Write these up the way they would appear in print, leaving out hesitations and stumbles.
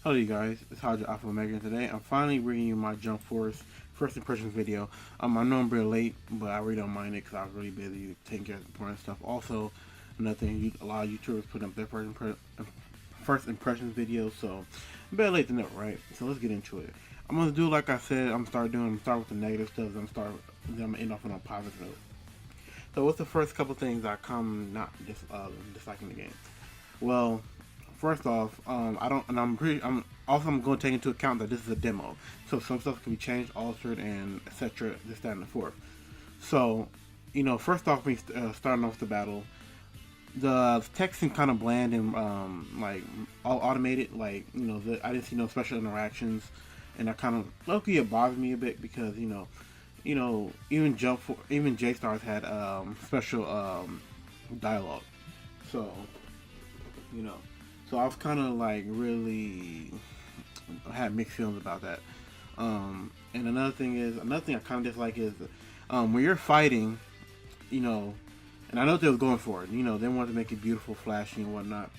Hello you guys, it's Hodge Alpha Omega, and today I'm finally bringing you my Jump Force first impressions video. I know I'm really late, but I really don't mind it because I was really busy taking care of important stuff. Also, another thing, a lot of YouTubers put up their first impressions videos, so better late than never, right? So let's get into it. I'm gonna do like I said. I'm start with the negative stuff. Then I'm gonna end off on a positive note. So what's the first couple things I come not disliking the game? Well, first off, I don't, and I'm going to take into account that this is a demo, so some stuff can be changed, altered, and etc. This, that, and the fourth. So, first off, me starting off the battle, the text seemed kind of bland and like all automated. Like I didn't see no special interactions, and that kind of low-key it bothered me a bit because even J Stars had special dialogue, so you know. So I was kind of like really had mixed feelings about that. And another thing I kind of dislike is when you're fighting, and I know they was going for it. They wanted to make it beautiful, flashy, and whatnot.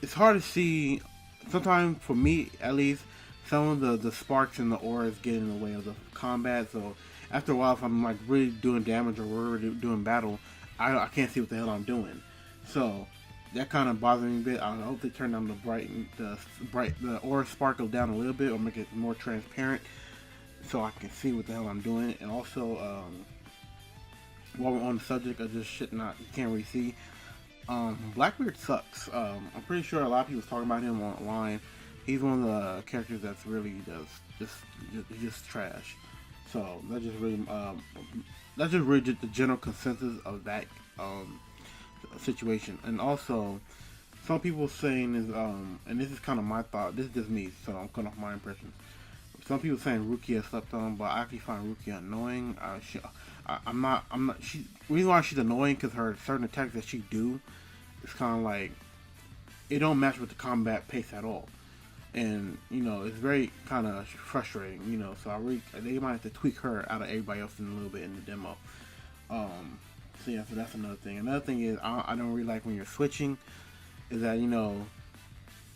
It's hard to see. Sometimes, for me at least, some of the sparks and the auras get in the way of the combat. So after a while, if I'm like really doing damage or really doing battle, I can't see what the hell I'm doing. So that kind of bothers me a bit. I hope they turn down the aura sparkle down a little bit or make it more transparent so I can see what the hell I'm doing. And also, while we're on the subject of just shit you can't really see, Blackbeard sucks. I'm pretty sure a lot of people talking about him online. He's one of the characters that's really just trash. So that's just really the general consensus of that situation. And also, some people saying is and this is kind of my thought. This is just me, so I'm cutting off my impressions. Some people saying Rukia slept on, but I actually find Rukia annoying. I'm not. She reason why she's annoying because her certain attacks that she do, it's kind of like it don't match with the combat pace at all. And it's very kind of frustrating. So they might have to tweak her out of everybody else in a little bit in the demo. So yeah, so that's another thing. Another thing is I don't really like when you're switching. Is that and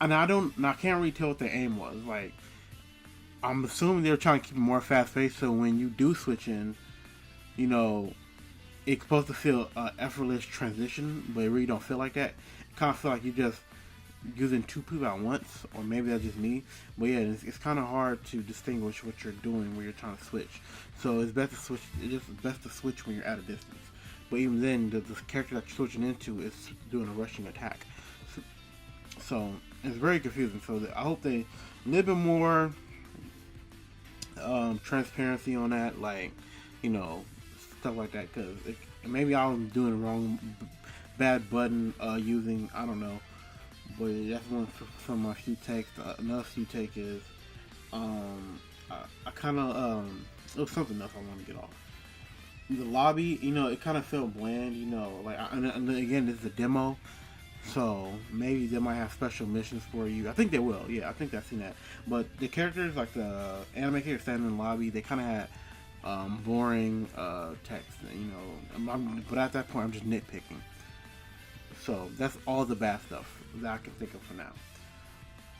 I can't really tell what the aim was. Like I'm assuming they're trying to keep it more fast paced. So when you do switch in, it's supposed to feel effortless transition, but it really don't feel like that. It kind of feel like you just using two people at once, or maybe that's just me. But yeah, it's kind of hard to distinguish what you're doing when you're trying to switch. So it's best to switch. It's just best to switch when you're at a distance. But even then, the character that you're switching into is doing a rushing attack. So it's very confusing. So I hope they a little bit more transparency on that, like stuff like that. Because maybe I was doing the wrong, bad button using, I don't know. But that's one from my few takes. Another few take is I kind of it was something else I want to get off. The lobby, it kind of felt bland. And again, this is a demo, so maybe they might have special missions for you. I think they will. Yeah, I think I've seen that. But the characters, like the anime characters standing in the lobby, they kind of had boring text. But at that point, I'm just nitpicking. So that's all the bad stuff that I can think of for now.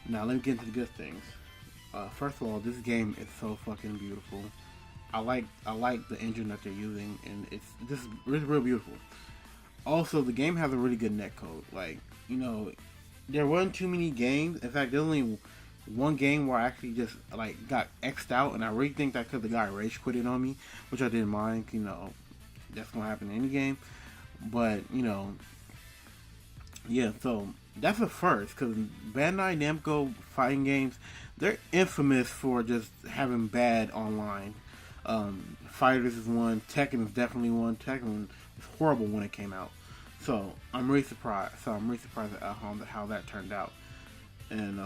Now let me get into the good things. First of all, this game is so fucking beautiful. I like the engine that they're using, and it's real beautiful. Also, the game has a really good netcode. Like there weren't too many games. In fact, there's only one game where I actually just like got X'd out, and I really think that because the guy rage quitted on me, which I didn't mind. That's gonna happen in any game. But yeah, so that's a first because Bandai Namco fighting games, they're infamous for just having bad online. Fighters is one, Tekken is definitely one. Tekken was horrible when it came out, so I'm really surprised. At how that turned out. And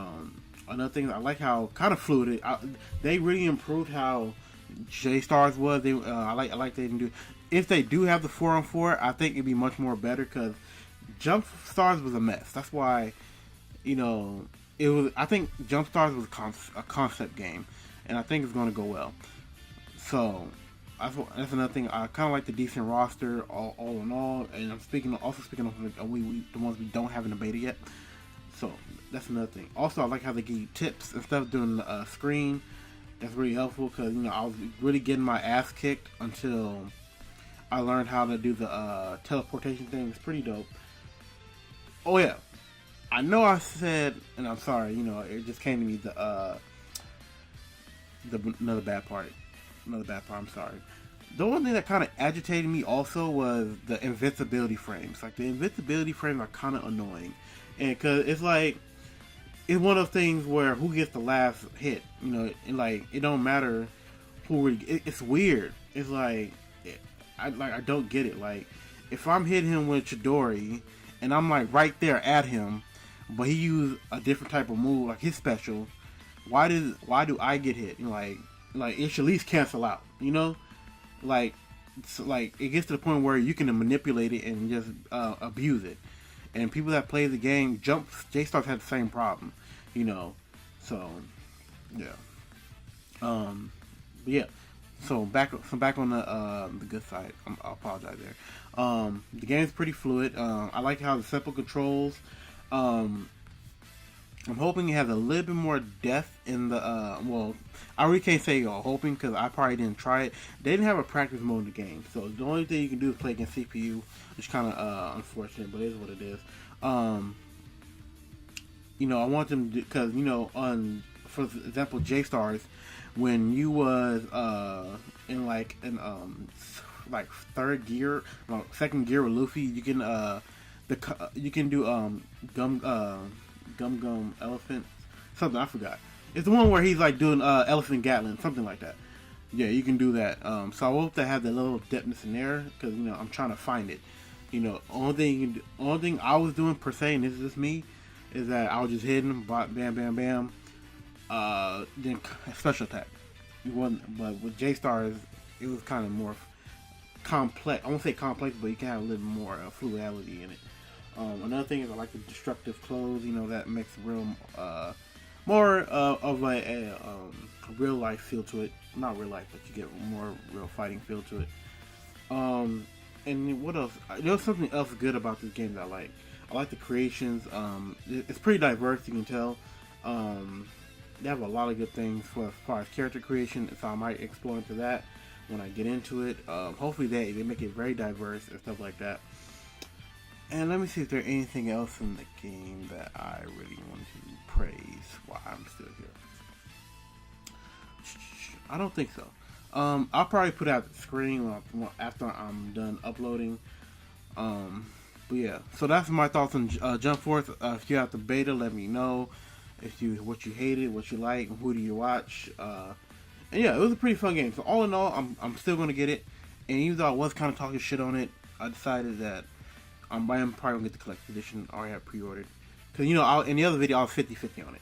another thing, I like how kind of fluid they really improved how J Stars was. I like they didn't do. If they do have the 4-on-4, I think it'd be much more better because Jump Stars was a mess. That's why, it was. I think Jump Stars was a concept game, and I think it's going to go well. So that's another thing. I kind of like the decent roster, all in all. And I'm also speaking of the ones we don't have in the beta yet. So that's another thing. Also, I like how they give you tips and stuff during the screen. That's really helpful because I was really getting my ass kicked until I learned how to do the teleportation thing. It's pretty dope. Oh yeah, I know I said, and I'm sorry. It just came to me another bad part. I'm sorry. The one thing that kind of agitated me also was the invincibility frames. Like the invincibility frames are kind of annoying, and because it's like it's one of those things where who gets the last hit. And like it don't matter who. It's weird. It's like I don't get it. Like if I'm hitting him with Chidori and I'm like right there at him, but he used a different type of move, like his special. Why do I get hit? Like it should at least cancel out. Like it gets to the point where you can manipulate it and just abuse it. And people that play the game, J-Stars had the same problem. So yeah. But yeah. So back on the good side. I apologize there. The game's pretty fluid. I like how the simple controls. I'm hoping it has a little bit more depth in the, I really can't say hoping because I probably didn't try it. They didn't have a practice mode in the game, so the only thing you can do is play against CPU, which is kind of unfortunate, but it is what it is. I want them to, because, for example, J-Stars, when you was in like third gear, second gear with Luffy, you can you can do Gum Elephant, something I forgot. It's the one where he's like doing Elephant Gatlin, something like that. Yeah, you can do that. So I hope to have that little depthness in there because I'm trying to find it. Only thing I was doing per se, and this is just me, is that I was just hitting, bam, bam, bam, then special attack. But with J-Stars, it was kind of more complex. I won't say complex, but you can have a little more fluidity in it. Another thing is I like the destructive clothes. That makes real more of a real life feel to it. Not real life, but you get more real fighting feel to it. And what else? There's something else good about this game that I like. I like the creations. It's pretty diverse. You can tell. They have a lot of good things as far as character creation, so I might explore into that when I get into it. Hopefully they make it very diverse and stuff like that. And let me see if there's anything else in the game that I really want to praise while I'm still here. I don't think so. I'll probably put out the screen after I'm done uploading. But yeah, so that's my thoughts on Jump Force. If you have the beta, let me know. What you hated, what you like, and who do you watch. And yeah, it was a pretty fun game. So all in all, I'm still gonna get it. And even though I was kind of talking shit on it, I decided that I am probably gonna get the collector's edition. I already have pre-ordered because in the other video I was 50-50 on it.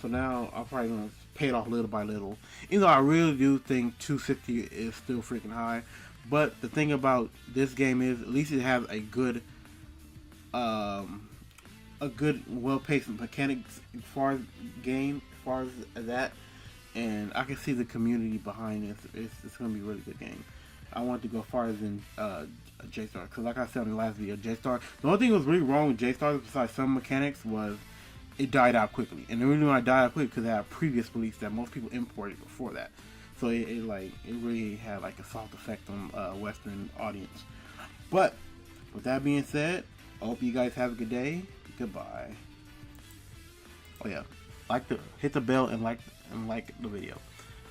So now I'm probably gonna pay it off little by little. Even though I really do think $260 is still freaking high. But the thing about this game is at least it has a good well-paced mechanics as far as that, and I can see the community behind it. It's gonna be a really good game. I want to go farther than J-Star, because like I said in the last video, J-Star, the only thing that was really wrong with J-Star besides some mechanics was it died out quickly. And the reason why it died out quickly because it had a previous release that most people imported before that. So it really had like a soft effect on Western audience. But with that being said, I hope you guys have a good day. Goodbye. Oh yeah, hit the bell and like the video.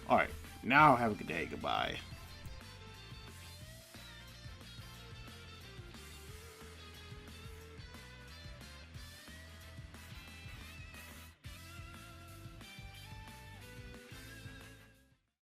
All right, now have a good day. Goodbye.